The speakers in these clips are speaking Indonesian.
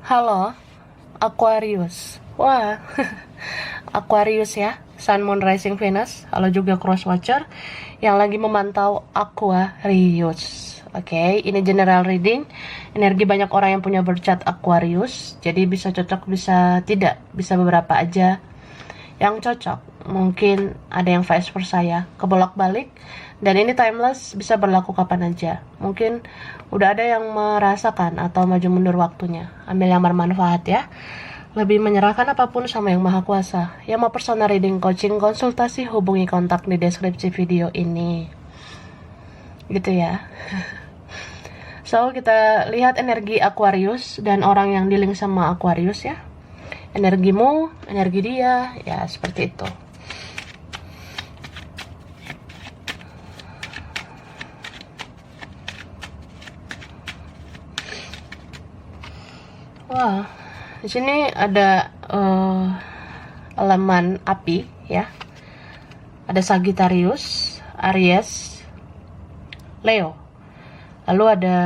Halo, Aquarius. Wah, Aquarius ya, Sun Moon Rising Venus. Halo juga Cross Watcher yang lagi memantau Aquarius. Oke, ini general reading. Energi banyak orang yang punya bercat Aquarius, jadi bisa cocok, bisa tidak, bisa beberapa aja yang cocok. Mungkin ada yang vice versa ya, kebolak-balik. Dan ini timeless, bisa berlaku kapan aja. Mungkin udah ada yang merasakan atau maju mundur waktunya. Ambil yang bermanfaat ya. Lebih menyerahkan apapun sama yang maha kuasa. Yang mau personal reading, coaching, konsultasi, hubungi kontak di deskripsi video ini. Gitu ya. So, kita lihat energi Aquarius dan orang yang dealing sama Aquarius ya. Energimu, energi dia, ya seperti itu. Wah, di sini ada elemen api ya. Ada Sagittarius, Aries, Leo. Lalu ada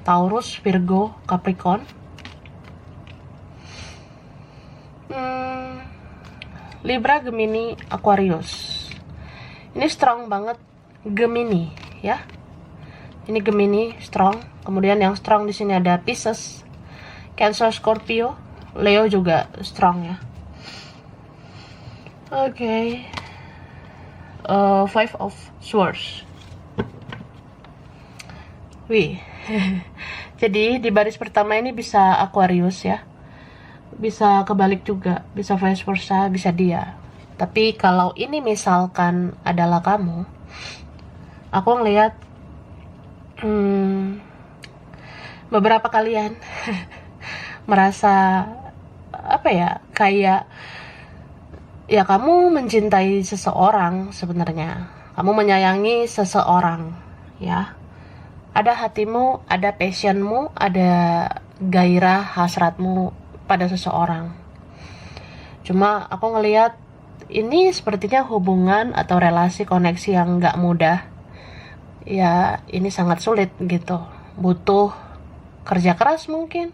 Taurus, Virgo, Capricorn. Libra, Gemini, Aquarius. Ini strong banget Gemini ya. Ini Gemini strong. Kemudian yang strong di sini ada Pisces, Cancer, Scorpio, Leo juga strong ya. Oke. Five of Swords. Wih. Jadi di baris pertama ini bisa Aquarius ya. Bisa kebalik juga, bisa vice versa, bisa dia. Tapi kalau ini misalkan adalah kamu, aku ngelihat beberapa kalian merasa apa ya, kayak ya kamu mencintai seseorang sebenarnya, kamu menyayangi seseorang ya, ada hatimu, ada passionmu, ada gairah hasratmu pada seseorang. Cuma aku ngelihat ini sepertinya hubungan atau relasi koneksi yang gak mudah ya. Ini sangat sulit gitu, butuh kerja keras mungkin,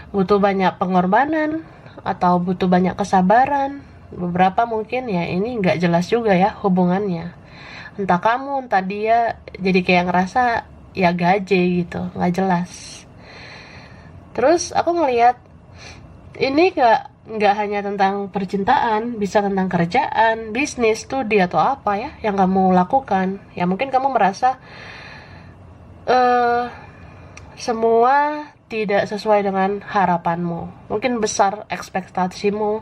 butuh banyak pengorbanan, atau butuh banyak kesabaran. Beberapa mungkin ya ini nggak jelas juga ya hubungannya, entah kamu entah dia, jadi kayak ngerasa ya gaje gitu, nggak jelas. Terus aku ngelihat ini nggak hanya tentang percintaan, bisa tentang kerjaan, bisnis, studi atau apa ya yang kamu lakukan. Ya mungkin kamu merasa semua tidak sesuai dengan harapanmu. Mungkin besar ekspektasimu,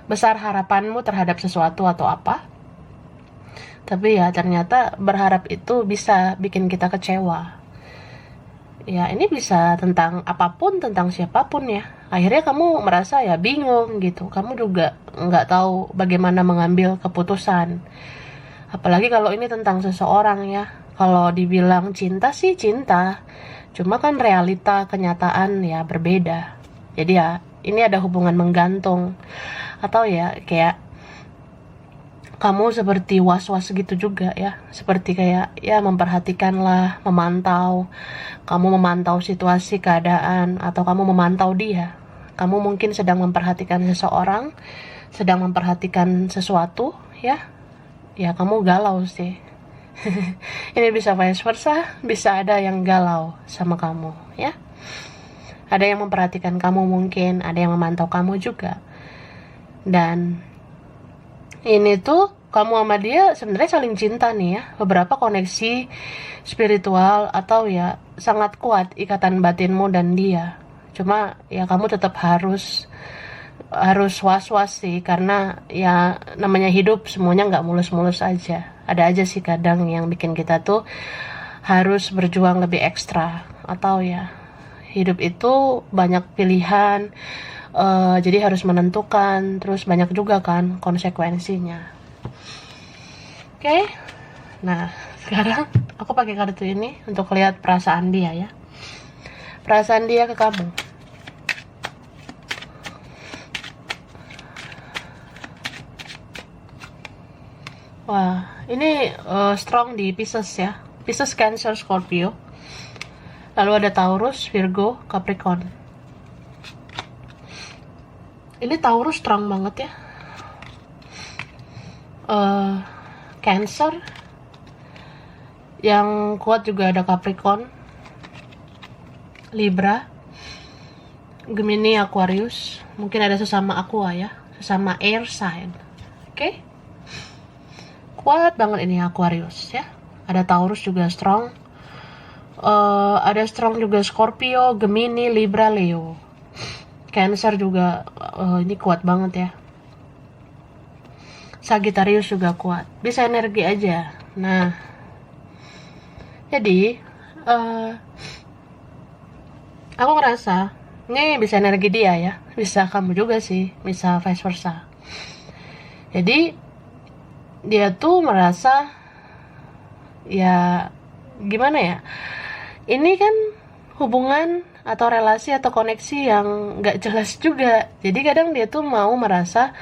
besar harapanmu terhadap sesuatu atau apa. Tapi ya ternyata berharap itu bisa bikin kita kecewa. Ya ini bisa tentang apapun, tentang siapapun ya. Akhirnya kamu merasa ya bingung gitu. Kamu juga nggak tahu bagaimana mengambil keputusan. Apalagi kalau ini tentang seseorang ya. Kalau dibilang cinta sih cinta, cuma kan realita kenyataan ya berbeda. Jadi ya ini ada hubungan menggantung, atau ya kayak kamu seperti was-was gitu juga ya, seperti kayak ya memperhatikan lah, memantau, kamu memantau situasi keadaan, atau kamu memantau dia. Kamu mungkin sedang memperhatikan seseorang, sedang memperhatikan sesuatu ya, ya kamu galau sih. Ini bisa vice versa, bisa ada yang galau sama kamu ya. Ada yang memperhatikan kamu mungkin, ada yang memantau kamu juga. Dan ini tuh kamu sama dia sebenarnya saling cinta nih ya. Beberapa koneksi spiritual atau ya sangat kuat ikatan batinmu dan dia. Cuma ya kamu tetap harus was-was sih, karena ya namanya hidup semuanya nggak mulus-mulus aja. Ada aja sih kadang yang bikin kita tuh harus berjuang lebih ekstra, atau ya hidup itu banyak pilihan, jadi harus menentukan, terus banyak juga kan konsekuensinya. Oke. Nah sekarang aku pakai kartu ini untuk lihat perasaan dia ya, perasaan dia ke kamu. Wah, ini strong di Pisces ya. Pisces, Cancer, Scorpio. Lalu ada Taurus, Virgo, Capricorn. Ini Taurus strong banget ya. Cancer, yang kuat juga ada Capricorn, Libra, Gemini, Aquarius. Mungkin ada sesama Aqua ya, sesama air sign. Oke? Kuat banget ini Aquarius ya. Ada Taurus juga strong. Ada strong juga Scorpio, Gemini, Libra, Leo. Cancer juga ini kuat banget ya. Sagittarius juga kuat. Bisa energi aja. Nah, jadi aku ngerasa ini bisa energi dia ya. Bisa kamu juga sih. Bisa vice versa. Jadi dia tuh merasa ya gimana ya, ini kan hubungan atau relasi atau koneksi yang gak jelas juga. Jadi kadang dia tuh mau merasa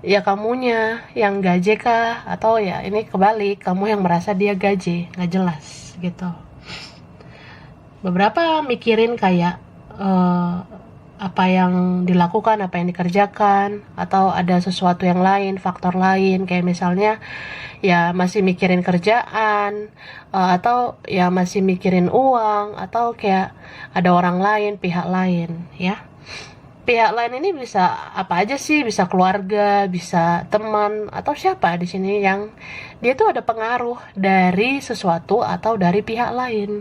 ya kamunya yang gaje kah, atau ya ini kebalik, kamu yang merasa dia gaje, gak jelas gitu. Beberapa mikirin kayak apa yang dilakukan, apa yang dikerjakan, atau ada sesuatu yang lain, faktor lain, kayak misalnya ya masih mikirin kerjaan, atau ya masih mikirin uang, atau kayak ada orang lain, pihak lain ya. Pihak lain ini bisa apa aja sih, bisa keluarga, bisa teman, atau siapa di sini yang dia tuh ada pengaruh dari sesuatu atau dari pihak lain.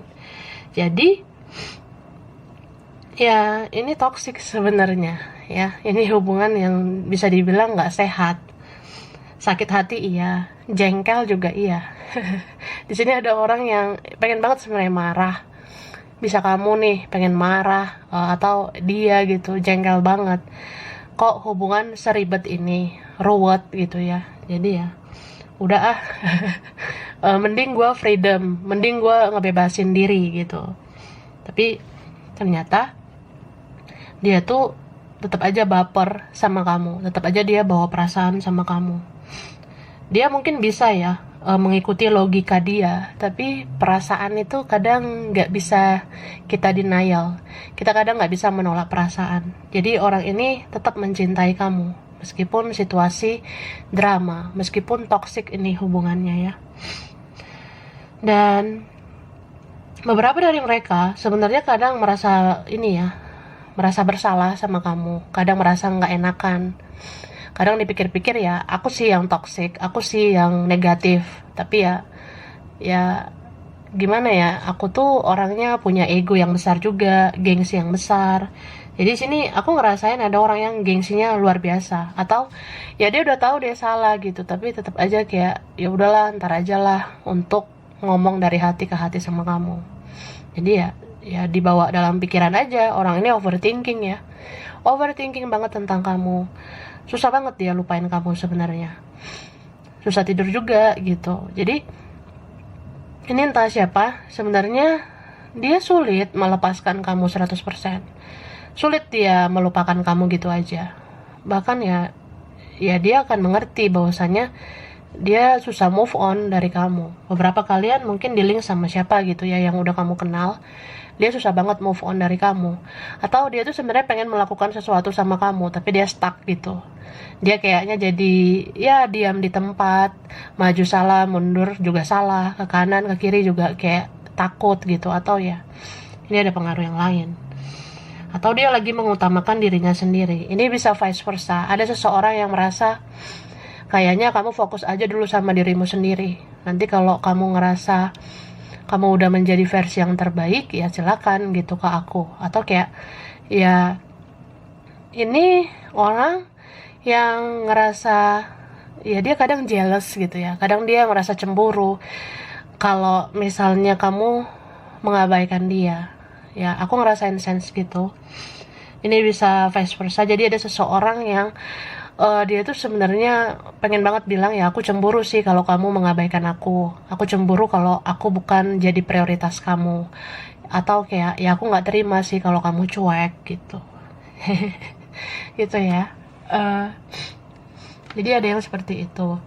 Jadi ya ini toksik sebenarnya ya. Ini hubungan yang bisa dibilang nggak sehat. Sakit hati iya, jengkel juga iya. Di sini ada orang yang pengen banget sebenarnya marah. Bisa kamu nih pengen marah, atau dia gitu jengkel banget. Kok hubungan seribet ini, ruwet gitu ya. Jadi ya udah ah. Mending gue freedom, mending gue ngebebasin diri gitu. Tapi ternyata dia tuh tetap aja baper sama kamu, tetap aja dia bawa perasaan sama kamu. Dia mungkin bisa ya mengikuti logika dia, tapi perasaan itu kadang nggak bisa kita denial. Kita kadang nggak bisa menolak perasaan. Jadi orang ini tetap mencintai kamu, meskipun situasi drama, meskipun toksik ini hubungannya ya. Dan beberapa dari mereka sebenarnya kadang merasa ini ya, merasa bersalah sama kamu, kadang merasa nggak enakan, kadang dipikir-pikir ya aku sih yang toksik, aku sih yang negatif. Tapi ya gimana ya, aku tuh orangnya punya ego yang besar juga, gengsi yang besar. Jadi sini aku ngerasain ada orang yang gengsinya luar biasa, atau ya dia udah tahu dia salah gitu, tapi tetap aja kayak ya udahlah ntar aja lah untuk ngomong dari hati ke hati sama kamu. Jadi ya dibawa dalam pikiran aja. Orang ini overthinking ya, overthinking banget tentang kamu. Susah banget dia lupain kamu sebenarnya, susah tidur juga gitu. Jadi ini entah siapa, sebenarnya dia sulit melepaskan kamu 100%. Sulit dia melupakan kamu gitu aja. Bahkan ya dia akan mengerti bahwasanya dia susah move on dari kamu. Beberapa kalian mungkin di-link sama siapa gitu ya yang udah kamu kenal, dia susah banget move on dari kamu. Atau dia tuh sebenarnya pengen melakukan sesuatu sama kamu, tapi dia stuck gitu. Dia kayaknya jadi ya diam di tempat, maju salah, mundur juga salah, ke kanan, ke kiri juga kayak takut gitu. Atau ya ini ada pengaruh yang lain. Atau dia lagi mengutamakan dirinya sendiri. Ini bisa vice versa. Ada seseorang yang merasa kayaknya kamu fokus aja dulu sama dirimu sendiri. Nanti kalau kamu ngerasa kamu udah menjadi versi yang terbaik, ya silakan gitu ke aku. Atau kayak ya ini orang yang ngerasa ya dia kadang jealous gitu ya. Kadang dia ngerasa cemburu kalau misalnya kamu mengabaikan dia. Ya aku ngerasain sense gitu. Ini bisa vice versa. Jadi ada seseorang yang dia tuh sebenarnya pengen banget bilang ya aku cemburu sih kalau kamu mengabaikan aku cemburu kalau aku bukan jadi prioritas kamu, atau kayak ya aku nggak terima sih kalau kamu cuek gitu. Gitu ya. Jadi ada yang seperti itu.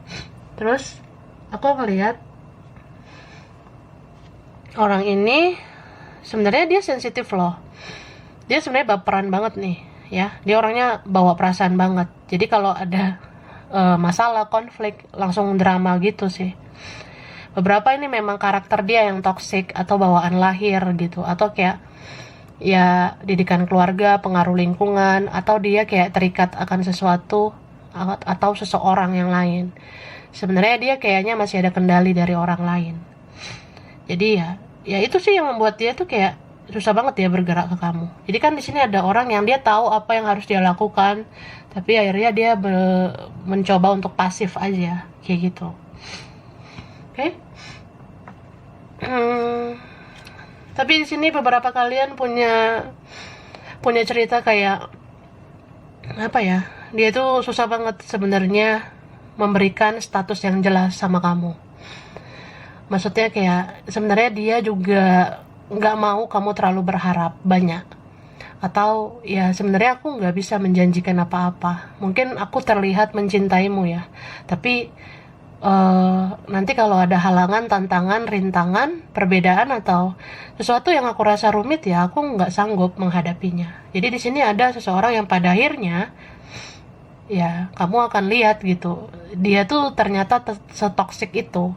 Terus aku ngelihat orang ini sebenarnya dia sensitif loh. Dia sebenarnya baperan banget nih, ya. Dia orangnya bawa perasaan banget. Jadi kalau ada masalah, konflik, langsung drama gitu sih. Beberapa ini memang karakter dia yang toksik atau bawaan lahir gitu, atau kayak ya didikan keluarga, pengaruh lingkungan, atau dia kayak terikat akan sesuatu atau seseorang yang lain. Sebenarnya dia kayaknya masih ada kendali dari orang lain. Jadi ya itu sih yang membuat dia tuh kayak susah banget ya bergerak ke kamu. Jadi kan di sini ada orang yang dia tahu apa yang harus dia lakukan, tapi akhirnya dia mencoba untuk pasif aja, kayak gitu. Oke? Tapi di sini beberapa kalian punya cerita kayak apa ya? Dia tuh susah banget sebenarnya memberikan status yang jelas sama kamu. Maksudnya kayak sebenarnya dia juga nggak mau kamu terlalu berharap banyak, atau ya sebenarnya aku nggak bisa menjanjikan apa-apa. Mungkin aku terlihat mencintaimu ya, tapi nanti kalau ada halangan, tantangan, rintangan, perbedaan atau sesuatu yang aku rasa rumit ya aku nggak sanggup menghadapinya. Jadi di sini ada seseorang yang pada akhirnya ya kamu akan lihat gitu, dia tuh ternyata setoksik itu,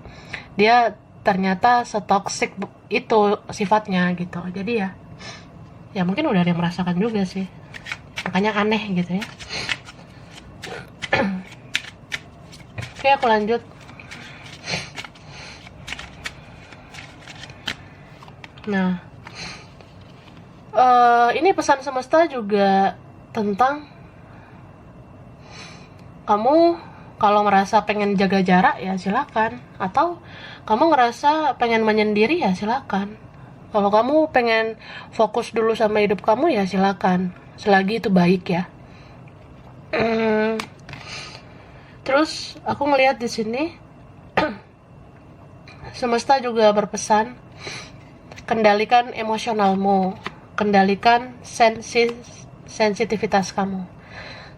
dia ternyata setoksik itu sifatnya gitu. Jadi ya mungkin udah ada yang merasakan juga sih, makanya aneh gitu ya. Oke, aku lanjut. Nah, ini pesan semesta juga tentang kamu kalau merasa pengen jaga jarak ya silakan, atau kamu ngerasa pengen menyendiri ya silakan. Kalau kamu pengen fokus dulu sama hidup kamu ya silakan, selagi itu baik ya. Terus aku ngelihat di sini semesta juga berpesan, kendalikan emosionalmu, kendalikan sensitivitas kamu.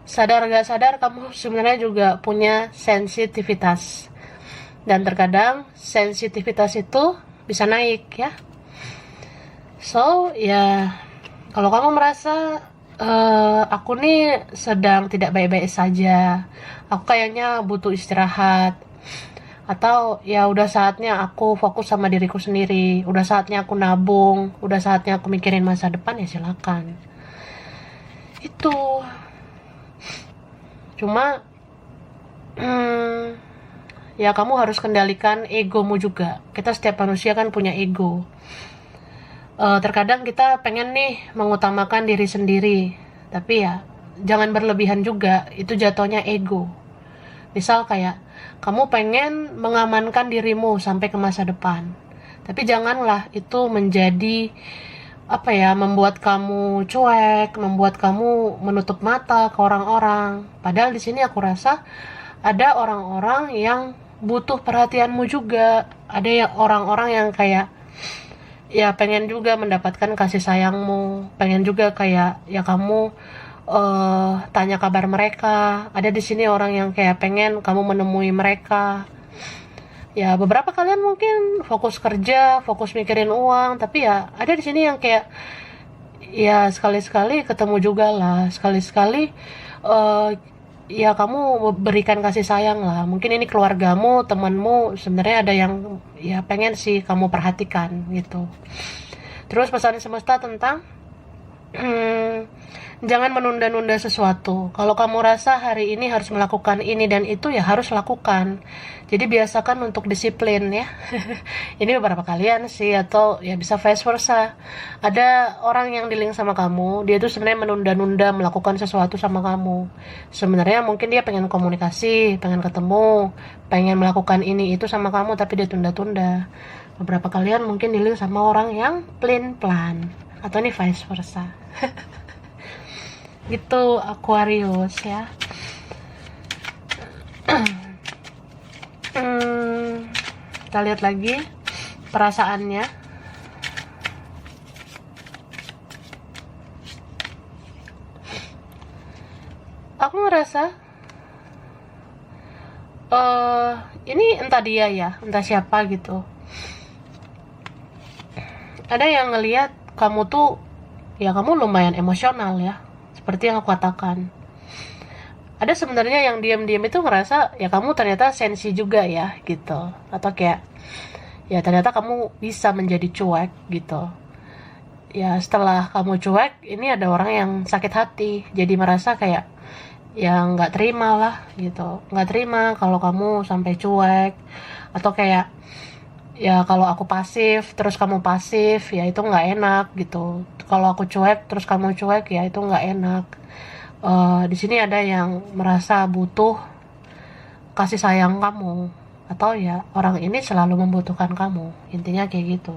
Sadar gak sadar kamu sebenarnya juga punya sensitivitas, dan terkadang sensitivitas itu bisa naik ya. So ya kalau kamu merasa aku nih sedang tidak baik-baik saja, aku kayaknya butuh istirahat, atau ya udah saatnya aku fokus sama diriku sendiri, udah saatnya aku nabung, udah saatnya aku mikirin masa depan, ya silakan. Itu cuma ya kamu harus kendalikan egomu juga. Kita setiap manusia kan punya ego. Terkadang kita pengen nih mengutamakan diri sendiri, tapi ya jangan berlebihan juga, itu jatuhnya ego. Misal kayak kamu pengen mengamankan dirimu sampai ke masa depan, tapi janganlah itu menjadi apa ya, membuat kamu cuek, membuat kamu menutup mata ke orang-orang. Padahal di sini aku rasa ada orang-orang yang butuh perhatianmu juga. Ada yang orang-orang yang kayak ya pengen juga mendapatkan kasih sayangmu, pengen juga kayak ya kamu tanya kabar mereka. Ada di sini orang yang kayak pengen kamu menemui mereka. Ya beberapa kalian mungkin fokus kerja, fokus mikirin uang, tapi ya ada di sini yang kayak ya sekali-sekali ketemu juga lah, sekali-sekali ya kamu berikan kasih sayang lah. Mungkin ini keluargamu, temanmu, sebenarnya ada yang ya pengen sih kamu perhatikan gitu. Terus pesan semesta tentang jangan menunda-nunda sesuatu. Kalau kamu rasa hari ini harus melakukan ini dan itu, ya harus lakukan. Jadi biasakan untuk disiplin ya. Ini beberapa kalian sih, atau ya bisa vice versa. Ada orang yang dealing sama kamu, dia tuh sebenarnya menunda-nunda melakukan sesuatu sama kamu. Sebenarnya mungkin dia pengen komunikasi, pengen ketemu, pengen melakukan ini itu sama kamu, tapi dia tunda-tunda. Beberapa kalian mungkin dealing sama orang yang plan, atau ini vice versa. Gitu Aquarius ya. Kita lihat lagi perasaannya. Aku ngerasa ini entah dia ya, entah siapa gitu. Ada yang ngelihat kamu tuh, ya kamu lumayan emosional ya, seperti yang aku katakan. Ada sebenarnya yang diam-diam itu ngerasa ya kamu ternyata sensi juga ya gitu, atau kayak ya ternyata kamu bisa menjadi cuek gitu. Ya setelah kamu cuek, ini ada orang yang sakit hati, jadi merasa kayak ya nggak terima lah gitu, nggak terima kalau kamu sampai cuek, atau kayak ya kalau aku pasif terus kamu pasif ya itu nggak enak gitu, kalau aku cuek terus kamu cuek ya itu nggak enak. Di sini ada yang merasa butuh kasih sayang kamu, atau ya orang ini selalu membutuhkan kamu, intinya kayak gitu.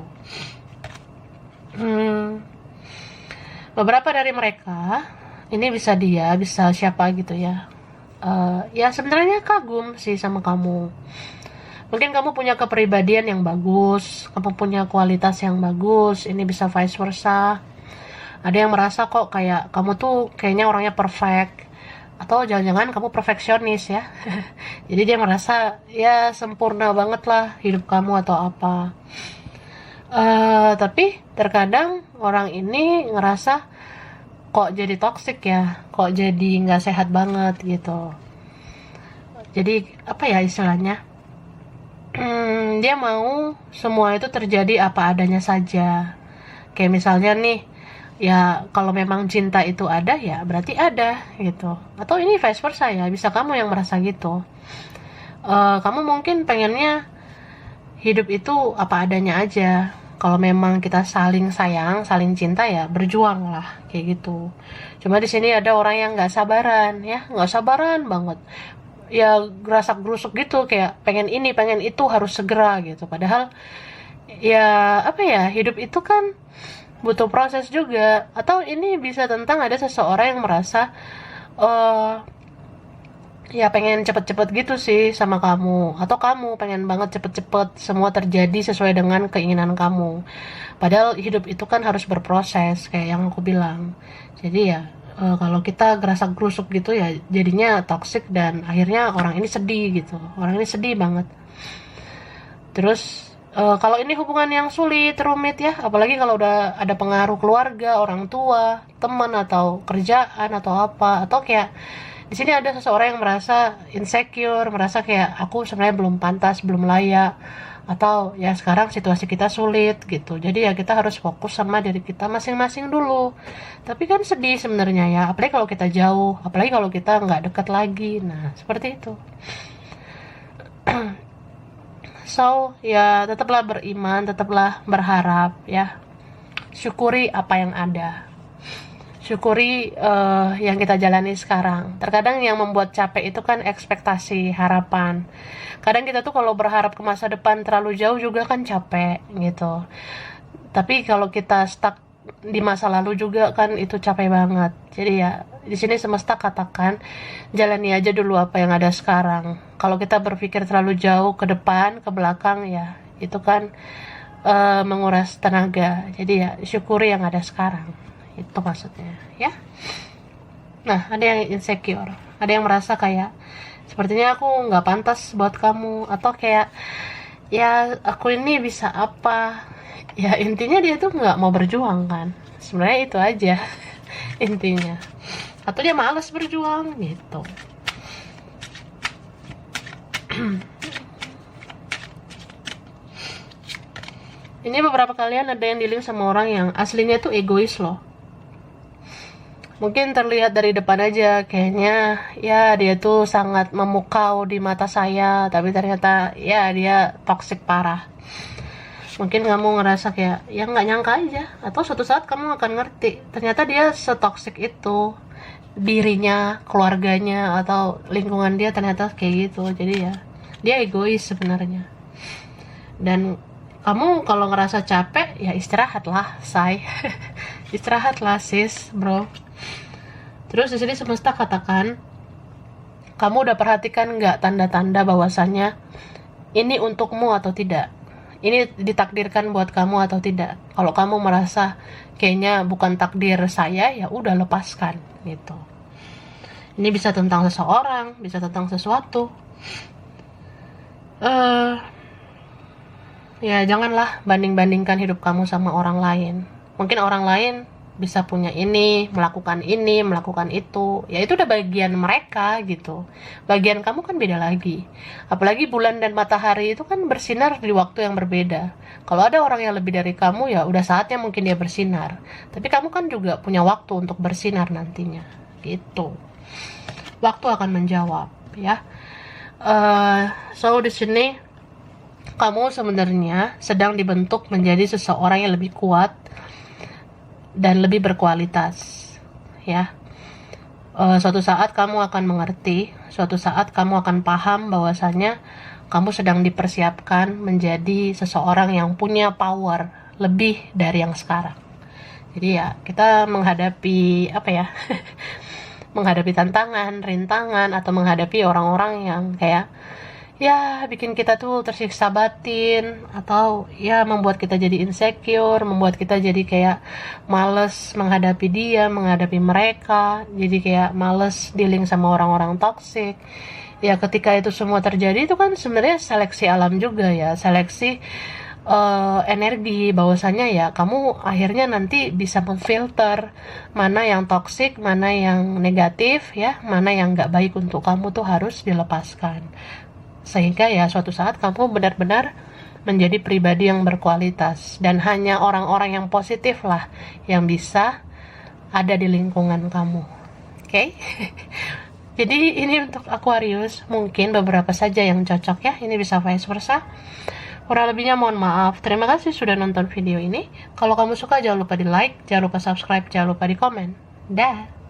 Beberapa dari mereka ini bisa dia, bisa siapa gitu ya, ya sebenarnya kagum sih sama kamu. Mungkin kamu punya kepribadian yang bagus, kamu punya kualitas yang bagus, ini bisa vice versa. Ada yang merasa kok kayak kamu tuh kayaknya orangnya perfect, atau jangan-jangan kamu perfeksionis ya. Jadi dia merasa ya sempurna banget lah hidup kamu atau apa. Tapi terkadang orang ini ngerasa kok jadi toxic ya, kok jadi nggak sehat banget gitu. Jadi apa ya istilahnya, dia mau semua itu terjadi apa adanya saja. Kayak misalnya nih, ya kalau memang cinta itu ada ya berarti ada gitu. Atau ini vice versa ya, bisa kamu yang merasa gitu. Kamu mungkin pengennya hidup itu apa adanya aja. Kalau memang kita saling sayang, saling cinta ya berjuang lah kayak gitu. Cuma di sini ada orang yang nggak sabaran ya, nggak sabaran banget. Ya gerasak gerusuk gitu, kayak pengen ini pengen itu harus segera gitu. Padahal ya apa ya, hidup itu kan butuh proses juga. Atau ini bisa tentang ada seseorang yang merasa eh ya pengen cepet-cepet gitu sih sama kamu, atau kamu pengen banget cepet-cepet semua terjadi sesuai dengan keinginan kamu. Padahal hidup itu kan harus berproses kayak yang aku bilang. Jadi ya kalau kita gerasak gerusuk gitu ya jadinya toxic, dan akhirnya orang ini sedih gitu, orang ini sedih banget. Terus kalau ini hubungan yang sulit, rumit ya, apalagi kalau udah ada pengaruh keluarga, orang tua, teman atau kerjaan atau apa, atau kayak di sini ada seseorang yang merasa insecure, merasa kayak aku sebenarnya belum pantas, belum layak, atau ya sekarang situasi kita sulit gitu. Jadi ya kita harus fokus sama diri kita masing-masing dulu. Tapi kan sedih sebenarnya ya, apalagi kalau kita jauh, apalagi kalau kita nggak dekat lagi. Nah, seperti itu. So, ya tetaplah beriman, tetaplah berharap ya. Syukuri apa yang ada. Syukuri yang kita jalani sekarang. Terkadang yang membuat capek itu kan ekspektasi, harapan. Kadang kita tuh kalau berharap ke masa depan terlalu jauh juga kan capek gitu. Tapi kalau kita stuck di masa lalu juga kan itu capek banget. Jadi ya di sini semesta katakan jalani aja dulu apa yang ada sekarang. Kalau kita berpikir terlalu jauh ke depan, ke belakang ya itu kan menguras tenaga. Jadi ya syukuri yang ada sekarang. Itu maksudnya ya. Nah, ada yang insecure, ada yang merasa kayak sepertinya aku nggak pantas buat kamu, atau kayak ya aku ini bisa apa. Ya intinya dia tuh nggak mau berjuang kan, sebenarnya itu aja. Intinya, atau dia malas berjuang gitu. Ini beberapa kalian ada yang dealing sama orang yang aslinya tuh egois loh. Mungkin terlihat dari depan aja kayaknya ya dia tuh sangat memukau di mata saya, tapi ternyata ya dia toksik parah. Mungkin kamu ngerasa kayak ya nggak nyangka aja, atau suatu saat kamu akan ngerti ternyata dia setoksik itu, dirinya, keluarganya, atau lingkungan dia ternyata kayak gitu. Jadi ya dia egois sebenarnya. Dan kamu kalau ngerasa capek ya istirahatlah, say. Istirahatlah sis, bro. Terus di sini semesta katakan, kamu udah perhatikan nggak tanda-tanda bahwasannya ini untukmu atau tidak? Ini ditakdirkan buat kamu atau tidak? Kalau kamu merasa kayaknya bukan takdir saya, ya udah lepaskan gitu. Ini bisa tentang seseorang, bisa tentang sesuatu. Ya janganlah banding-bandingkan hidup kamu sama orang lain. Mungkin orang lain bisa punya ini, melakukan itu, ya itu udah bagian mereka gitu. Bagian kamu kan beda lagi. Apalagi bulan dan matahari itu kan bersinar di waktu yang berbeda. Kalau ada orang yang lebih dari kamu, ya udah saatnya mungkin dia bersinar. Tapi kamu kan juga punya waktu untuk bersinar nantinya, gitu. Waktu akan menjawab, ya. So di sini kamu sebenarnya sedang dibentuk menjadi seseorang yang lebih kuat dan lebih berkualitas, ya. Suatu saat kamu akan mengerti, suatu saat kamu akan paham bahwasanya kamu sedang dipersiapkan menjadi seseorang yang punya power lebih dari yang sekarang. Jadi ya, kita menghadapi apa ya? menghadapi tantangan, rintangan, atau menghadapi orang-orang yang kayak ya bikin kita tuh tersiksa batin, atau ya membuat kita jadi insecure, membuat kita jadi kayak males menghadapi dia, menghadapi mereka, jadi kayak males dealing sama orang-orang toxic. Ya ketika itu semua terjadi, itu kan sebenarnya seleksi alam juga ya, seleksi energi, bahwasanya ya kamu akhirnya nanti bisa memfilter mana yang toksik, mana yang negatif, ya mana yang nggak baik untuk kamu tuh harus dilepaskan, sehingga ya suatu saat kamu benar-benar menjadi pribadi yang berkualitas, dan hanya orang-orang yang positif lah yang bisa ada di lingkungan kamu. Oke? Jadi ini untuk Aquarius, mungkin beberapa saja yang cocok ya, ini bisa vice versa. Kurang lebihnya mohon maaf. Terima kasih sudah nonton video ini. Kalau kamu suka jangan lupa di like, jangan lupa subscribe, jangan lupa di komen. Dah.